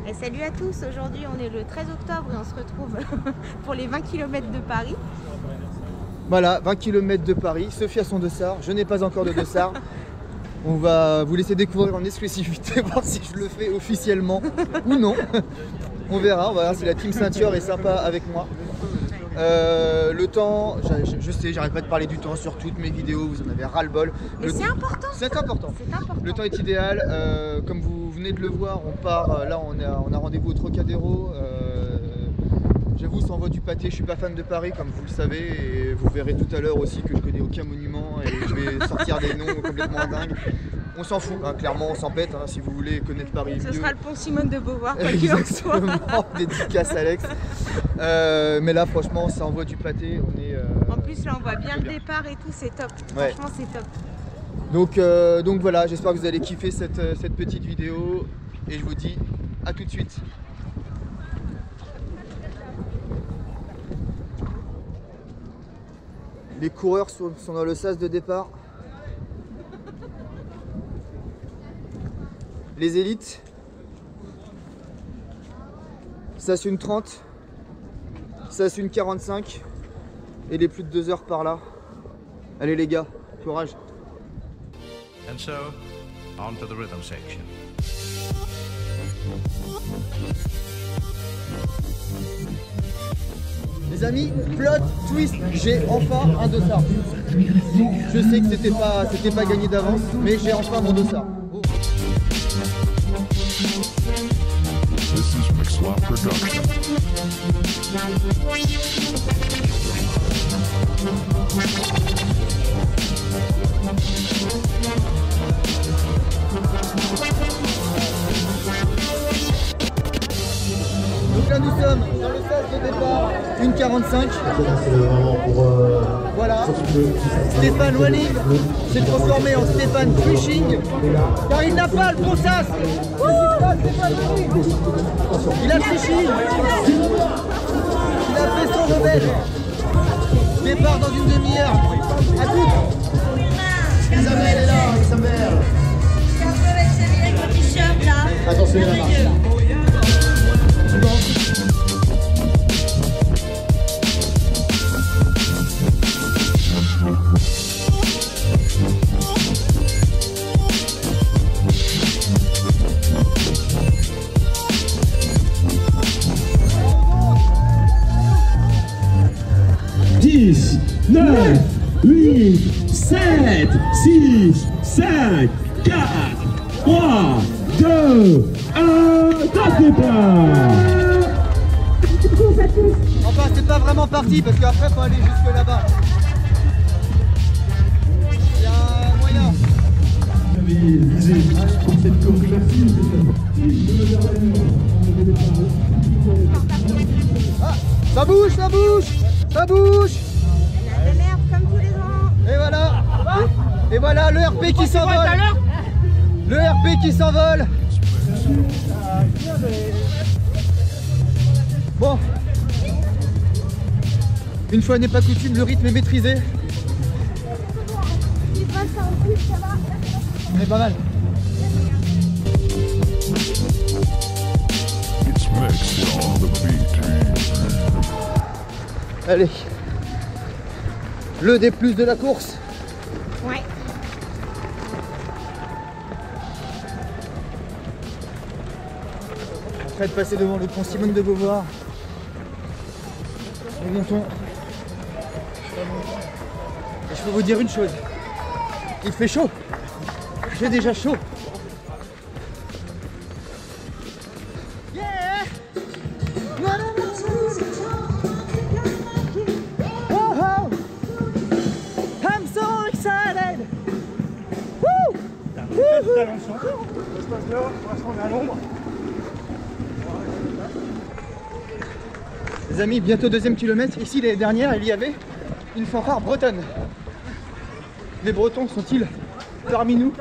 Et salut à tous, aujourd'hui on est le 13 octobre et on se retrouve pour les 20 km de Paris. Voilà, 20 km de Paris, Sophie a son dossard, je n'ai pas encore de dossard. On va vous laisser découvrir en exclusivité, voir si je le fais officiellement ou non. On va voir si la team ceinture est sympa avec moi. Le temps, je sais, j'arrête pas de parler du temps sur toutes mes vidéos, vous en avez ras-le-bol. Mais c'est important. C'est important. Le temps est idéal, comme vous venez de le voir, on part, là on a rendez-vous au Trocadéro. J'avoue, ça envoie du pâté, je suis pas fan de Paris comme vous le savez, et vous verrez tout à l'heure aussi que je connais aucun monument et je vais sortir des noms complètement dingues. On s'en fout, hein, clairement on s'en pète, hein, si vous voulez connaître Paris mieux. Ce sera le pont Simone de Beauvoir, quoi qu'il en soit. Dédicace Alex. Mais là franchement ça envoie du pâté. En plus là on voit bien le départ et tout, c'est top. Ouais. Franchement c'est top. Donc voilà, j'espère que vous allez kiffer cette petite vidéo et je vous dis à tout de suite. Les coureurs sont dans le sas de départ. Les élites, ça c'est une 30, ça c'est une 45 et les plus de 2 heures par là. Allez les gars, courage. And so, on to the rhythm section. Les amis, plot twist, j'ai enfin un dossard. Je sais que c'était pas gagné d'avance, mais j'ai enfin mon dossard. This is Mixlot Production. Donc là nous sommes dans le sas de départ, une 45. Voilà, Stéphane Walling s'est transformé en Stéphane Fishing car il n'a pas le bon sas. Il a triché. Il a fait son rebelle. Départ dans une demi-heure. À toutes. Isabelle est là, Isabelle. C'est un peu avec ce t-shirt là. Attention, il y a la marche. Dix, 9, 8, 7, 6, 5, 4, 3, 2, 1, top départ! Enfin, c'est pas vraiment parti parce qu'après, il faut aller jusque là-bas. Il y a un moyen. J'avais visé pour cette course classique. Ah, ça bouge, ça bouge, ça bouge. Il y a de merde comme tous les ans. Et voilà. Et voilà le RP qui s'envole. Le RP qui s'envole. Bon. Une fois n'est pas coutume, le rythme est maîtrisé. On est pas mal. It's mixed on the beat. Allez. Le D+ de la course. Ouais. Après de passer devant le pont Simone de Beauvoir. Nous montons. Et je peux vous dire une chose. Il fait chaud. J'ai déjà chaud. Yeah! Oh, oh! I'm so excited! Woo! Les amis, bientôt 2e kilomètre. Ici, l'année dernière, il y avait une fanfare bretonne. Les Bretons sont-ils parmi nous?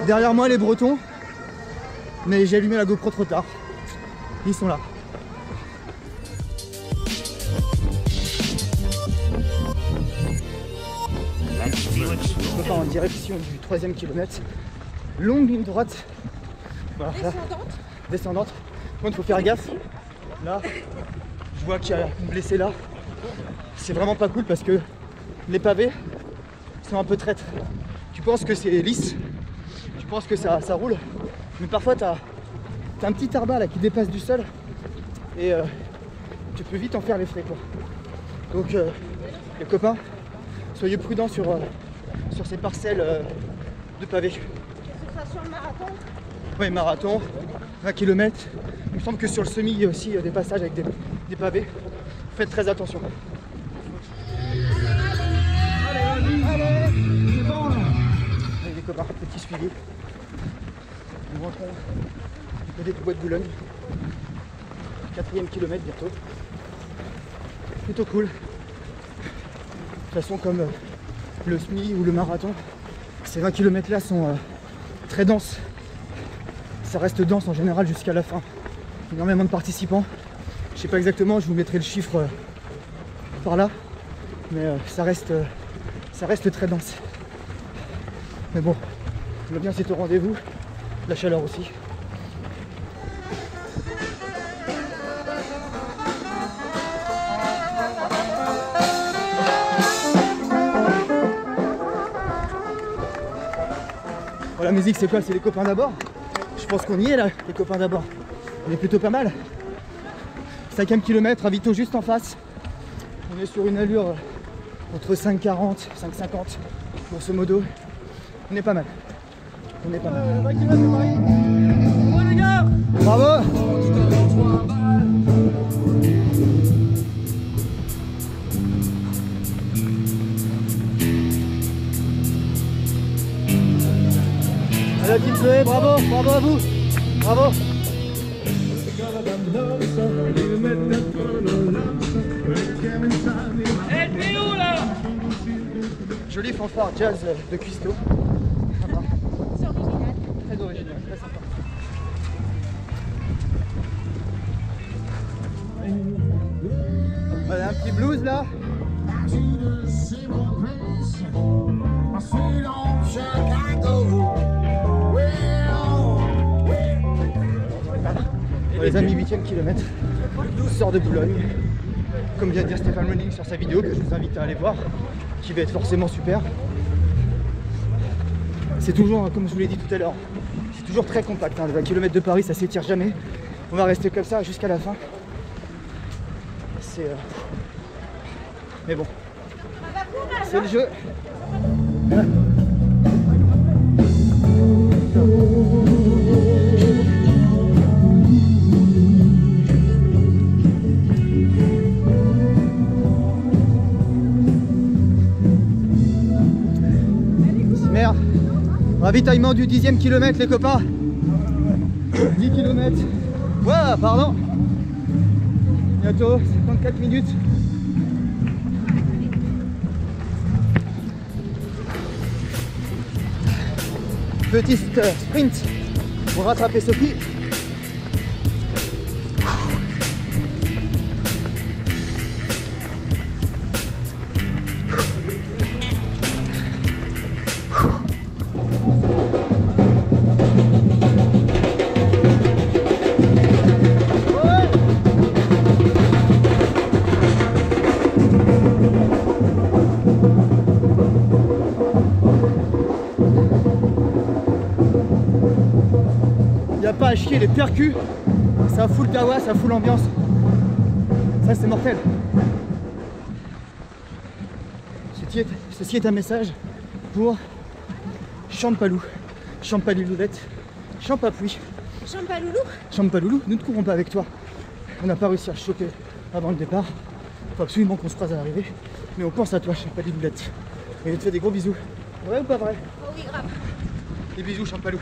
Derrière moi, les Bretons. Mais j'ai allumé la GoPro trop tard. Ils sont là. On repart en direction du 3e kilomètre. Longue ligne droite Voilà, là, Descendante. descendante. Par contre, il faut faire gaffe. Là, je vois qu'il y a une blessée là. C'est vraiment pas cool parce que les pavés sont un peu traîtres. Tu penses que c'est lisse, tu penses que ça roule, mais parfois t'as un petit arbat là qui dépasse du sol et tu peux vite en faire les frais quoi. Donc les copains, soyez prudents sur ces parcelles de pavés. Que ce soit sur le marathon. Oui, marathon, 20 km. Il me semble que sur le semi, il y a aussi des passages avec des pavés. Faites très attention. Allez, les copains, petit suivi. Nous rentrons du côté du bois de Boulogne. 4e kilomètre bientôt. Plutôt cool. De toute façon, comme le semi ou le marathon, ces 20 km là sont très denses. Ça reste dense en général jusqu'à la fin. Énormément de participants. Je sais pas exactement, je vous mettrai le chiffre par là. Mais ça reste très dense. Mais bon, l'ambiance est au rendez-vous. La chaleur aussi. Bon, la musique c'est quoi? C'est les copains d'abord. Je pense qu'on y est là, les copains d'abord. On est plutôt pas mal. 5e kilomètre, Ravito juste en face. On est sur une allure entre 5,40, 5,50 grosso modo. On est pas mal. On est pas mal. 20 km de Paris. Bravo les gars. Bravo. Allez, Team Zoé, bravo, bravo à vous. Bravo. Joli fanfare jazz de Cuisto. Sympa. C'est original. Très original, très sympa. Voilà un petit blues là. Les amis, 8e kilomètre, sort de Boulogne, comme vient de dire Stéphane Running sur sa vidéo que je vous invite à aller voir, qui va être forcément super. C'est toujours, comme je vous l'ai dit tout à l'heure, c'est toujours très compact, hein. Le 20 km de Paris ça s'étire jamais, on va rester comme ça jusqu'à la fin. C'est mais bon, c'est le jeu. Merde. Ravitaillement du 10e kilomètre les copains. 10 km. Ouah, pardon. Bientôt, 54 minutes. Petit sprint pour rattraper Sophie. Pas à chier les percus, ça fout le dawa, ça fout l'ambiance, ça c'est mortel. Ceci est un message pour Champalou, Champaliloulette, Champapouis, Champaloulou. Champaloulou, nous ne courons pas avec toi. On n'a pas réussi à choper avant le départ. Il faut absolument qu'on se croise à l'arrivée. Mais on pense à toi, Champaliloulette. Et on te fait des gros bisous. Vrai ou pas vrai? Oh oui, grave. Des bisous, Champalou.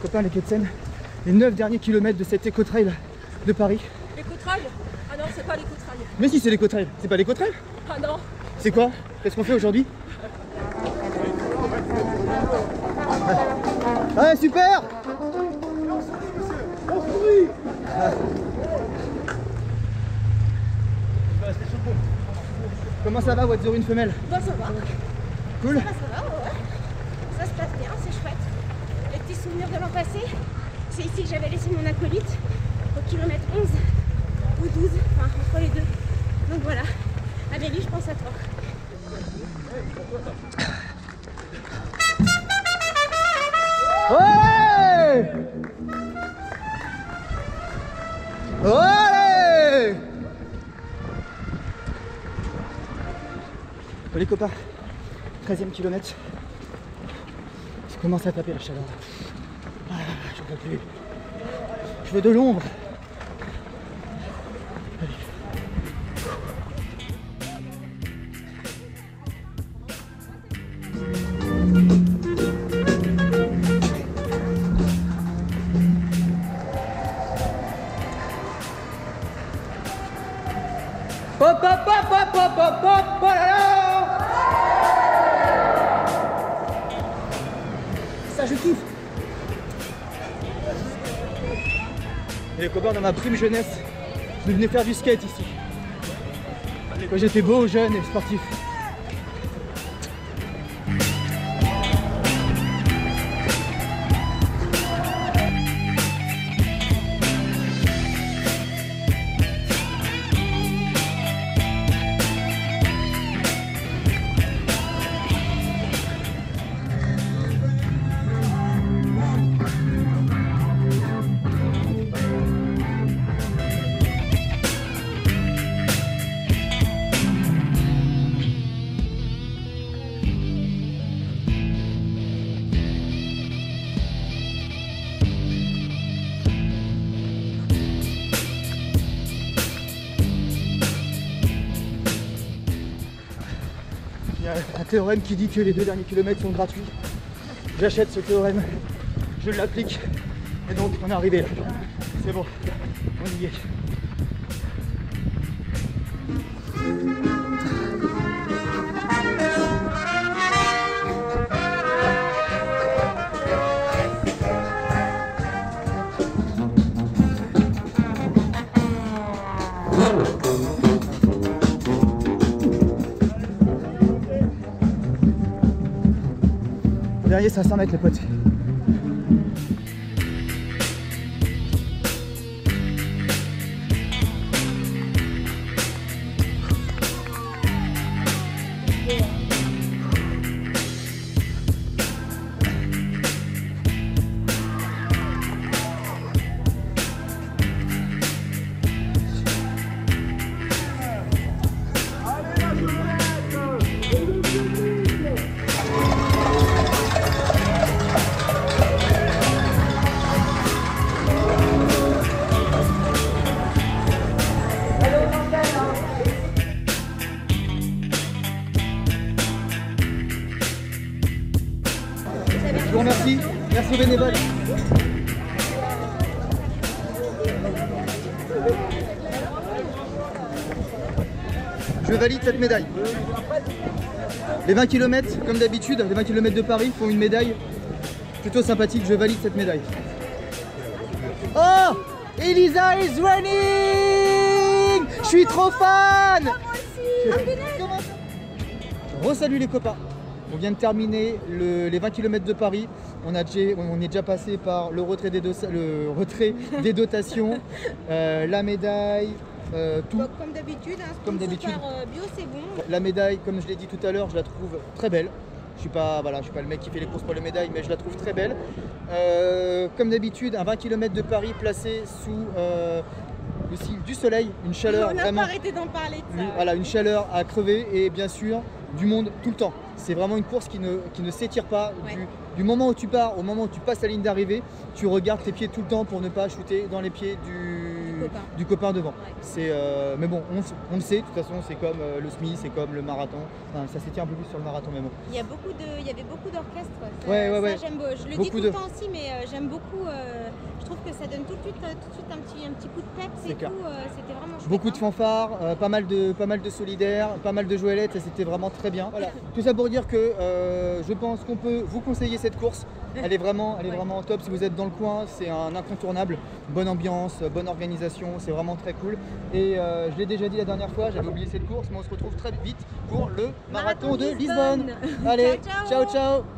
Copains, les quais de Seine, les 9 derniers kilomètres de cet éco-trail de Paris. L'éco-trail? Ah non, c'est pas l'éco-trail. Mais si, c'est l'éco-trail. C'est pas l'éco-trail? Ah non. C'est quoi? Qu'est-ce qu'on fait aujourd'hui? Ah, super! Comment ça va, What the une femelle? Bah ça va. Cool? Ça va, ouais. Ça se passe bien, c'est chouette. Les petits souvenirs de l'an passé, c'est ici que j'avais laissé mon acolyte au kilomètre 11 ou 12, enfin entre les deux. Donc voilà, Amélie, je pense à toi. Ouais! Ouais! Bon, les copains, 13e kilomètre. Je commence à taper la chaleur. Ah, j'en peux plus. Je veux de l'ombre. Hop hop hop hop hop hop hop, oh là là! Ça je kiffe. Et les copains, dans ma prime jeunesse, je venais faire du skate ici. Quand j'étais beau, jeune et sportif. Il y a un théorème qui dit que les 2 derniers kilomètres sont gratuits. J'achète ce théorème, je l'applique et donc on est arrivé là. C'est bon, on y est. Le dernier, c'est à 100 mètres, les potes. Je vous remercie, merci aux bénévoles. Je valide cette médaille. Les 20 km, comme d'habitude, les 20 km de Paris font une médaille plutôt sympathique. Je valide cette médaille. Oh, Elisa is running! Je suis trop fan! Moi aussi. Re-salut les copains. On vient de terminer les 20 km de Paris. On est déjà passé par le retrait des dotations, la médaille, tout. Donc, comme d'habitude, un Comme d'habitude. bio, c'est bon. La médaille, comme je l'ai dit tout à l'heure, je la trouve très belle. Je suis pas le mec qui fait les courses pour les médailles, mais je la trouve très belle. Comme d'habitude, un 20 km de Paris placé sous du soleil, une chaleur On n'a vraiment. pas arrêté d'en parler de ça. Voilà, une chaleur à crever et bien sûr du monde tout le temps. C'est vraiment une course qui ne s'étire pas. Ouais. Du moment où tu pars au moment où tu passes la ligne d'arrivée, tu regardes tes pieds tout le temps pour ne pas shooter dans les pieds du copain devant. Ouais. Mais bon, on le sait, de toute façon c'est comme le semi, c'est comme le marathon. Enfin, ça s'étire un peu plus sur le marathon, mais bon. Il y avait beaucoup d'orchestres. Ça, Ouais. ça, j'aime, je le dis tout le temps aussi, mais j'aime beaucoup. Je trouve que ça donne tout de suite un petit coup de peps C'est et clair. tout. C'était vraiment chouette. Beaucoup de fanfares, pas mal de solidaires, pas mal de joëlettes, ça c'était vraiment très bien. Voilà. Tout ça pour dire que je pense qu'on peut vous conseiller cette course. Elle est vraiment top. Si vous êtes dans le coin, c'est un incontournable. Bonne ambiance, bonne organisation, c'est vraiment très cool. Et je l'ai déjà dit la dernière fois, j'avais oublié cette course, mais on se retrouve très vite pour le marathon de Lisbonne. Allez, Ciao, ciao. ciao ciao.